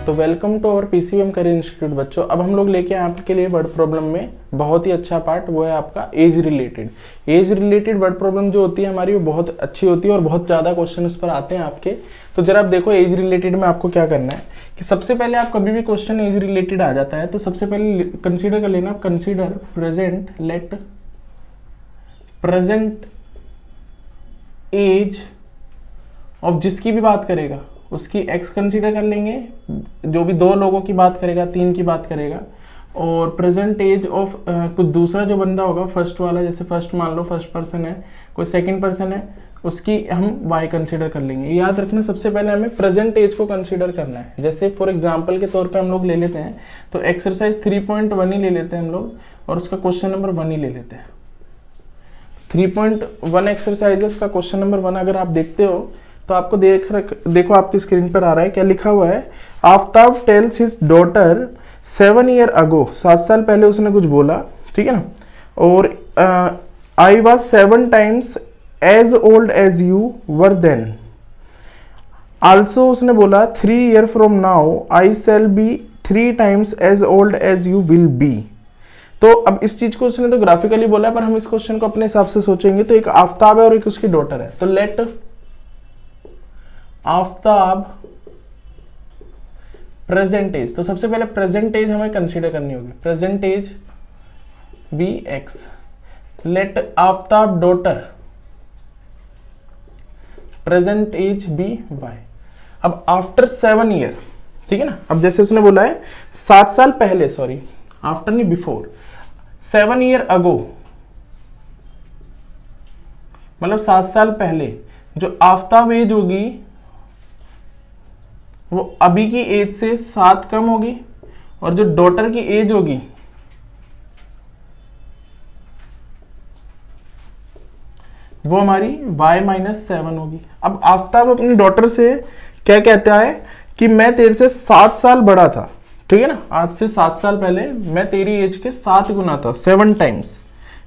तो welcome to our PCBM career institute बच्चों। अब हम लोग लेके आए आपके लिए वर्ड प्रॉब्लम में बहुत ही अच्छा पार्ट, वो है आपका age related. Age related word problem जो होती है हमारी, वो बहुत अच्छी होती है और बहुत ज़्यादा क्वेश्चन उस पर आते हैं आपके। तो जरा आप देखो एज रिलेटेड में आपको क्या करना है कि सबसे पहले आप कभी भी क्वेश्चन एज रिलेटेड आ जाता है तो सबसे पहले कंसिडर कर लेना, consider present, let present age of जिसकी भी बात करेगा उसकी एक्स कंसीडर कर लेंगे, जो भी दो लोगों की बात करेगा, तीन की बात करेगा, और प्रेजेंट एज ऑफ कुछ दूसरा जो बंदा होगा फर्स्ट वाला, जैसे फर्स्ट मान लो फर्स्ट पर्सन है, कोई सेकंड पर्सन है, उसकी हम वाई कंसीडर कर लेंगे। याद रखना सबसे पहले हमें प्रेजेंट एज को कंसीडर करना है। जैसे फॉर एग्जांपल के तौर पे हम लोग ले लेते हैं तो एक्सरसाइज 3.1 ही ले लेते हैं हम लोग और उसका क्वेश्चन नंबर 1 ही ले लेते हैं। 3.1 एक्सरसाइज है, उसका क्वेश्चन नंबर 1 अगर आप देखते हो तो आपको देखो आपकी स्क्रीन पर आ रहा है, क्या लिखा हुआ है। Aftab tales his daughter 7 year ago, 7 साल पहले उसने कुछ बोला, ठीक है ना, और I was 7 times as old as you were then. Also उसने बोला 3 year from now I shall be 3 times as old as you will be. तो अब इस चीज को उसने तो ग्राफिकली बोला है, पर हम इस क्वेश्चन को अपने हिसाब से सोचेंगे तो एक आफ्ताब है और एक उसकी डॉटर है। तो लेट आफ्ताब प्रेजेंट एज, तो सबसे पहले प्रेजेंट एज हमें कंसीडर करनी होगी, present age be X. Let Aftab daughter present age be Y. अब आफ्टर 7 ईयर, ठीक है ना, अब जैसे उसने बोला है 7 साल पहले, सॉरी आफ्टर नहीं बिफोर, 7 ईयर अगो मतलब 7 साल पहले जो आफ्ताब एज होगी वो अभी की एज से 7 कम होगी, और जो डॉटर की एज होगी वो हमारी y-7 होगी। अब आफ्ताब अपनी डॉटर से क्या कहता है कि मैं तेरे से 7 साल बड़ा था, ठीक है ना, आज से 7 साल पहले मैं तेरी एज के 7 गुना था, 7 टाइम्स,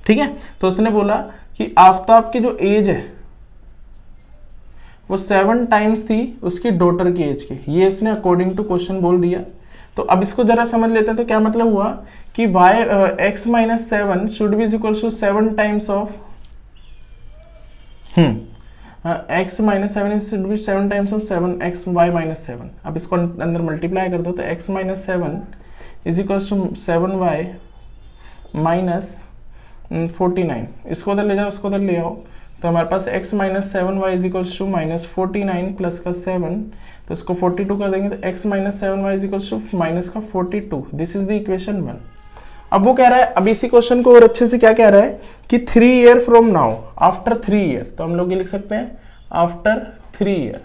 ठीक है। तो उसने बोला कि आफ्ताब की जो एज है वो 7 टाइम्स थी उसकी डॉटर की एज की, ये इसने अकॉर्डिंग टू क्वेश्चन बोल दिया। तो अब इसको जरा समझ लेते हैं। तो क्या मतलब हुआ कि x-7 should be equal to 7 times of x-7 should be 7 times of 7xy-7। अब इसको अंदर मल्टीप्लाई कर दो तो x-7 is equal to 7y minus 49। इसको उधर ले जाओ, उसको उधर ले आओ, तो हमारे पास x-7y is equal to minus 49 plus का 7, तो इसको 42 कर देंगे तो x-7y is equal to minus का 42। This is the equation 1। अब वो कह रहा है, अब इसी क्वेश्चन को और अच्छे से क्या कह रहा है कि 3 year from now, after 3 year, तो हम लोग ये लिख सकते हैं आफ्टर 3 ईयर,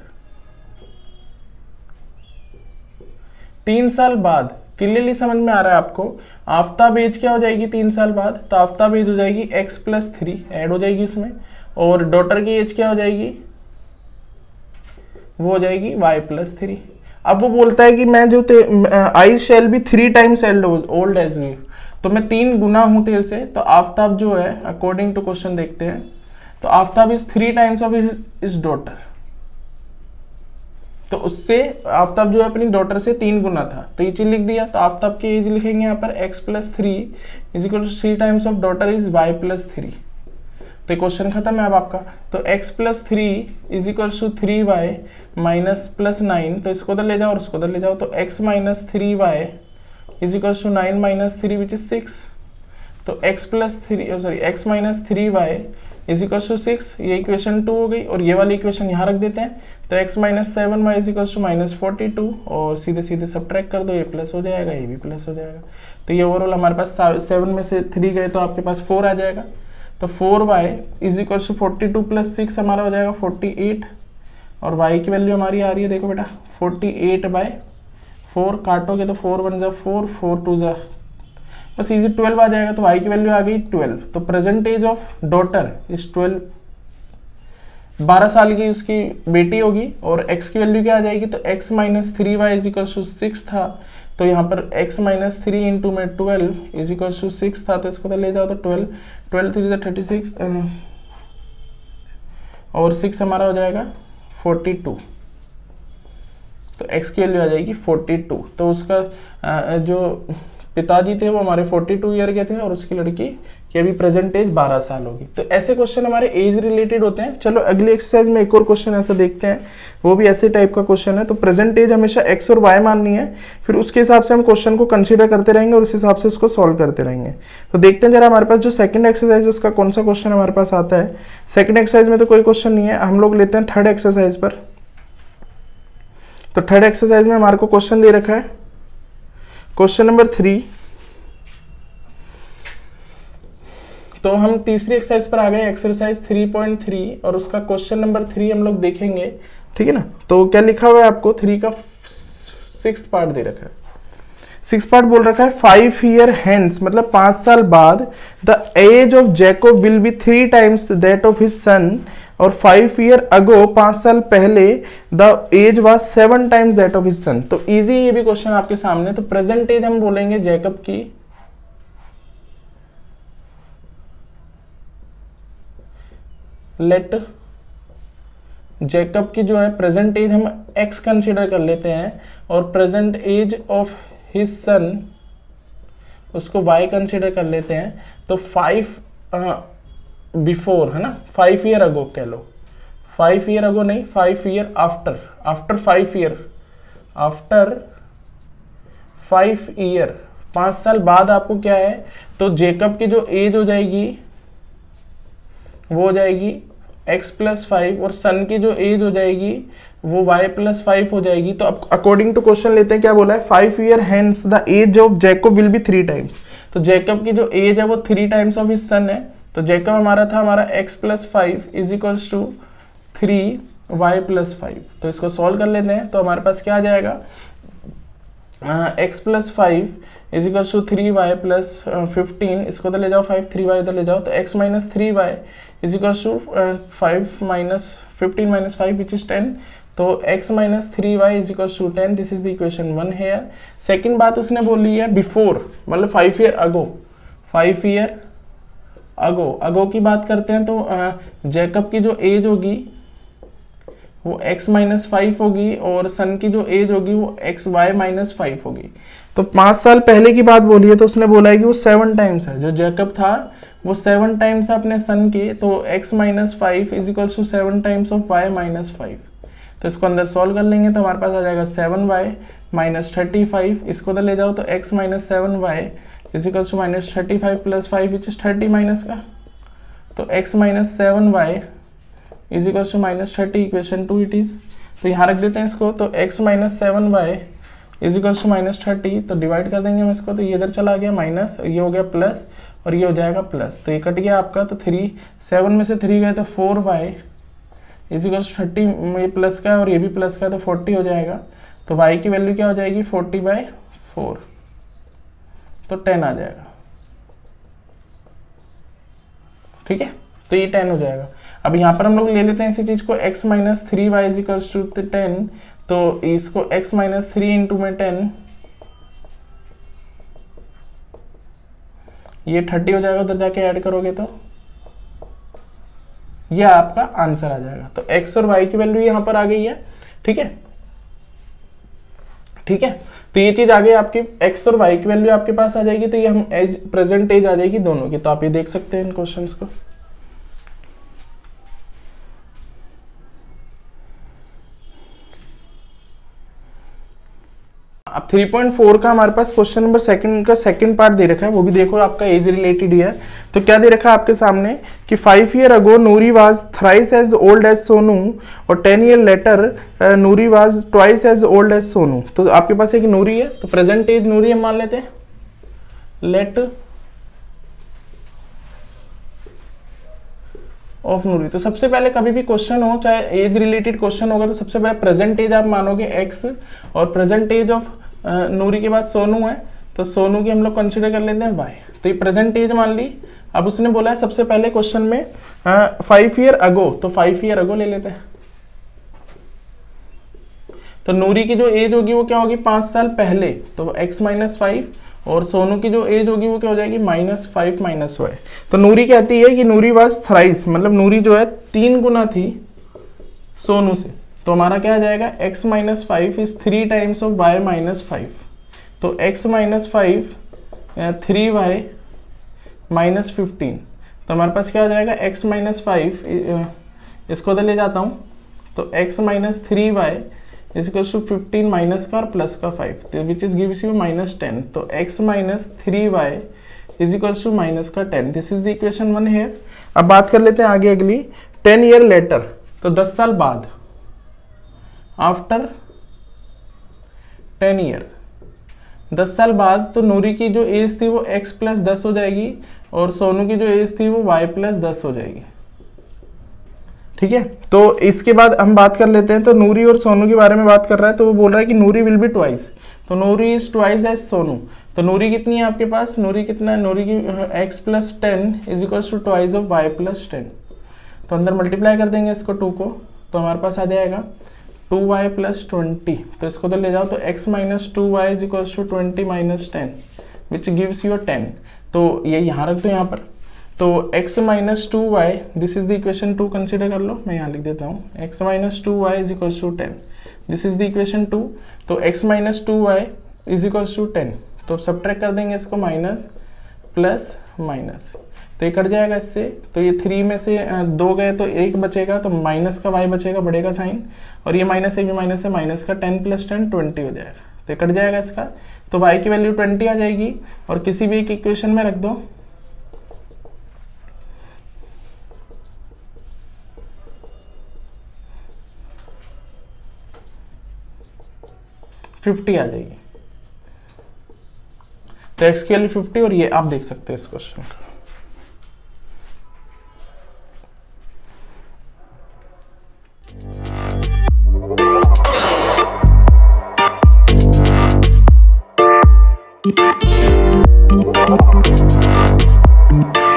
3 साल बाद। क्लियरली समझ में आ रहा है आपको। आफ्ताब एज क्या हो जाएगी 3 साल बाद, तो आफ्ताब एज हो जाएगी x+3 ऐड हो जाएगी उसमें, और डॉटर की एज क्या हो जाएगी, वो हो जाएगी y+3। अब वो बोलता है कि मैं जो I shall be 3 times old as you, तो मैं 3 गुना हूं तेरे से। तो आफ्ताब जो है अकॉर्डिंग टू क्वेश्चन देखते हैं, तो Aftab is 3 times of is daughter, तो उससे आफ्ताब जो है अपनी डॉटर से 3 गुना था, तो ये चीज लिख दिया। तो आफ्ताब की एज लिखेंगे यहाँ पर x+3 is equal to 3 times of daughter is y+3। तो क्वेश्चन खत्म है अब आपका। तो x+3 is equal to 3y minus +9, तो इसको उधर ले जाओ और उसको उधर ले जाओ, तो x-3y is equal to 9 minus 3 which is 6। तो x-3y इज इक्वल टू 6, ये इक्वेशन 2 हो गई, और ये वाली इक्वेशन यहाँ रख देते हैं। तो x-7y इज इक्वल टू -42, और सीधे सीधे सब्ट्रैक्ट कर दो, ये प्लस हो जाएगा, ये भी प्लस हो जाएगा। तो ये ओवरऑल हमारे पास 7 में से 3 गए तो आपके पास 4 आ जाएगा। तो 4y is equal to 42 plus 6 हमारा हो जाएगा 48, और y की वैल्यू हमारी आ रही है, देखो बेटा 48/4, काटोगे तो 4 1 जा 4, 4 2 जा बस इजी 12 आ जाएगा। तो y की वैल्यू आ गई 12। तो present age of daughter is 12, 12 साल की उसकी बेटी होगी, और x की वैल्यू क्या आ जाएगी, तो x-3y इज इक्वल टू 6 था, तो यहाँ पर x-3 इंटू में 12 इज इक्वल टू 6 था, तो इसको तो ले जाओ, तो 12 3 36 और 6 हमारा हो जाएगा 42। तो x की वैल्यू आ जाएगी 42। तो उसका जो पिताजी थे वो हमारे 42 ईयर के थे और उसकी लड़की की अभी प्रेजेंट एज 12 साल होगी। तो ऐसे क्वेश्चन हमारे एज रिलेटेड होते हैं। चलो अगली एक्सरसाइज में एक और क्वेश्चन ऐसा देखते हैं, वो भी ऐसे टाइप का क्वेश्चन है। तो प्रेजेंट एज हमेशा x और y माननी है, फिर उसके हिसाब से हम क्वेश्चन को कंसीडर करते रहेंगे और उस हिसाब से उसको सॉल्व करते रहेंगे। तो देखते हैं जरा हमारे पास जो सेकंड एक्सरसाइज है उसका कौन सा क्वेश्चन हमारे पास आता है। सेकंड एक्सरसाइज में तो कोई क्वेश्चन नहीं है, हम लोग लेते हैं थर्ड एक्सरसाइज पर। तो थर्ड एक्सरसाइज में हमारे को क्वेश्चन दे रखा है, क्वेश्चन नंबर 3। तो हम तीसरी एक्सरसाइज पर आ गए, एक्सरसाइज 3.3, और उसका क्वेश्चन नंबर 3 हम लोग देखेंगे, ठीक है ना। तो क्या लिखा हुआ है आपको, 3 का 6th पार्ट दे रखा है। 6th पार्ट बोल रखा है 5 ईयर हेंस, मतलब 5 साल बाद the age of Jacob will be 3 times that of his son, और 5 ईयर अगो, 5 साल पहले the age was 7 times that of his son. तो इजी ये भी क्वेश्चन आपके सामने। तो प्रेजेंट एज हम बोलेंगे जैकब की, लेट जैकब की जो है प्रेजेंट एज हम x कंसीडर कर लेते हैं, और present age of his son उसको y कंसीडर कर लेते हैं। तो 5 बिफोर है ना, 5 ईयर अगो कह लो, 5 ईयर अगो नहीं, 5 year after, after 5 year, after 5 year, 5 साल बाद आपको क्या है, तो जेकब की जो एज हो जाएगी वो हो जाएगी x + 5, और सन की जो एज हो जाएगी वो y + 5 हो जाएगी। तो अब अकॉर्डिंग टू क्वेश्चन लेते हैं, क्या बोला है, 5 year hence the age of Jacob will be 3 times. तो जैकब की जो एज है वो 3 टाइम्स ऑफ हिज सन है। तो जैकब हमारा था हमारा x + 5 = 3y + 5। तो इसको सॉल्व कर लेते हैं। तो हमारे पास क्या आ जाएगा, x + 5 = 3y + 15, इसको तो ले जाओ 5, 3y इधर ले जाओ, तो x - 3y = 5 - 15 - 5 which is 10। तो x - 3y = 10, this is the equation 1 here. Second बात उसने बोली है बिफोर, मतलब 5 ईयर अगो, 5 ईयर अगो, अगो की बात करते हैं तो जैकब की जो एज होगी वो x - 5 होगी, और सन की जो एज होगी वो xy - 5 होगी। तो 5 साल पहले की बात बोली है, तो उसने बोला है कि वो 7 टाइम्स है, जो जैकब था वो 7 टाइम्स है अपने सन के। तो x - 5 = 7 टाइम्स ऑफ y - 5। तो इसको अंदर सॉल्व कर लेंगे तो हमारे पास आ जाएगा 7y - 35, इसको तो ले जाओ, तो x - 7y = -35 + 5 which is 30 minus का, तो x - 7y = -30, equation 2 it is. तो यहाँ रख देते हैं इसको, तो x - 7y = -30, तो डिवाइड कर देंगे हम इसको, तो ये इधर चला गया माइनस, ये हो गया प्लस, और ये हो जाएगा प्लस, तो ये कट गया आपका। तो 7 में से 3 गए तो 4y = 30, ये प्लस का है और ये भी प्लस का है, तो 40 हो जाएगा। तो y की वैल्यू क्या हो जाएगी, 40/4, तो 10 आ जाएगा, ठीक है। तो ये 10 हो जाएगा। अब यहाँ पर हम लोग ले लेते हैं इसी चीज को, x - 3y = 10, तो इसको x - 3 × में 10, ये 30 हो जाएगा, उधर जाके ऐड करोगे तो ये आपका आंसर आ जाएगा। तो x और y की वैल्यू यहाँ पर आ गई है, ठीक है, ठीक है। तो ये चीज आ गई आपकी, x और y की वैल्यू आपके पास आ जाएगी, तो ये हम एज प्रेजेंट एज आ जाएगी दोनों की। तो आप ये देख सकते हैं इन क्वेश्चंस को। अब 3.4 का हमारे पास क्वेश्चन नंबर सेकंड का सेकंड पार्ट दे रखा है, वो भी देखो आपका एज रिलेटेड ही है। तो क्या दे रखा है आपके सामने कि 5 year ago Noori was thrice as old as Sonu, और 10 year later Noori was twice as old as Sonu. तो आपके पास एक नूरी है, तो प्रेजेंट एज नूरी हम मान लेते हैं, लेट ऑफ नूरी। तो सबसे पहले कभी भी क्वेश्चन हो, चाहे एज रिलेटेड क्वेश्चन होगा, तो सबसे पहले प्रेजेंट एज आप मानोगे x, और प्रेजेंट एज ऑफ नूरी के बाद सोनू है, तो सोनू की हम लोग कंसीडर कर लेते हैं y। तो ये प्रेजेंट एज मान ली। अब उसने बोला है सबसे पहले क्वेश्चन में 5 ईयर अगो, तो 5 ईयर अगो ले लेते हैं। तो नूरी की जो एज होगी वो क्या होगी, 5 साल पहले, तो x - 5, और सोनू की जो एज होगी वो क्या हो जाएगी, -5 - y। तो नूरी कहती है कि नूरी वाज थ्राइस, मतलब नूरी जो है 3 गुना थी सोनू से। तो हमारा क्या आ जाएगा, x minus 5 is 3 times of y minus 5। तो x माइनस 5 3y माइनस 15, तो हमारे पास क्या आ जाएगा, x माइनस 5, इसको उधर ले जाता हूँ, तो x minus 3y is equals to 15 minus का और प्लस का 5, तो which is gives you minus 10। तो x minus 3y is equals to minus का 10। दिस इज द इक्वेशन 1 है। अब बात कर लेते हैं आगे अगली, 10 ईयर लेटर, तो 10 साल बाद, आफ्टर 10 ईयर, 10 साल बाद, तो नूरी की जो एज थी वो x प्लस 10 हो जाएगी और सोनू की जो एज थी वो y प्लस 10 हो जाएगी। ठीक है, तो इसके बाद हम बात कर लेते हैं, तो नूरी और सोनू के बारे में बात कर रहा है, तो वो बोल रहा है कि नूरी विल बी ट्वाइस, तो नूरी इज ट्वाइस एज सोनू। तो नूरी कितनी है आपके पास, नूरी कितना है, नूरी की x plus 10 is equals to twice of y plus 10। तो अंदर मल्टीप्लाई कर देंगे इसको 2 को, तो हमारे पास आ जाएगा 2y प्लस 20, तो इसको तो ले जाओ, तो x minus 2y is equals to 20 minus 10 which gives you 10। तो ये यहाँ रख दो यहाँ पर, तो x minus 2y, this is the equation 2 consider कर लो, मैं यहाँ लिख देता हूँ, x minus 2y is equals to 10, this is the equation 2। तो x minus 2y is equals to 10, तो सब्ट्रैक्ट कर देंगे इसको, माइनस प्लस माइनस, तो ये कट जाएगा इससे, तो ये 3 में से 2 गए तो 1 बचेगा, तो माइनस का y बचेगा, बढ़ेगा साइन, और ये माइनस है, भी माइनस है, माइनस का 10 प्लस 10 20 हो जाएगा, तो ये कट जाएगा इसका, तो y की वैल्यू 20 आ जाएगी, और किसी भी एक इक्वेशन में रख दो, $50 आ जाएगी, तो x की वैल्यू 50, और ये आप देख सकते हैं इस क्वेश्चन का। Thank you.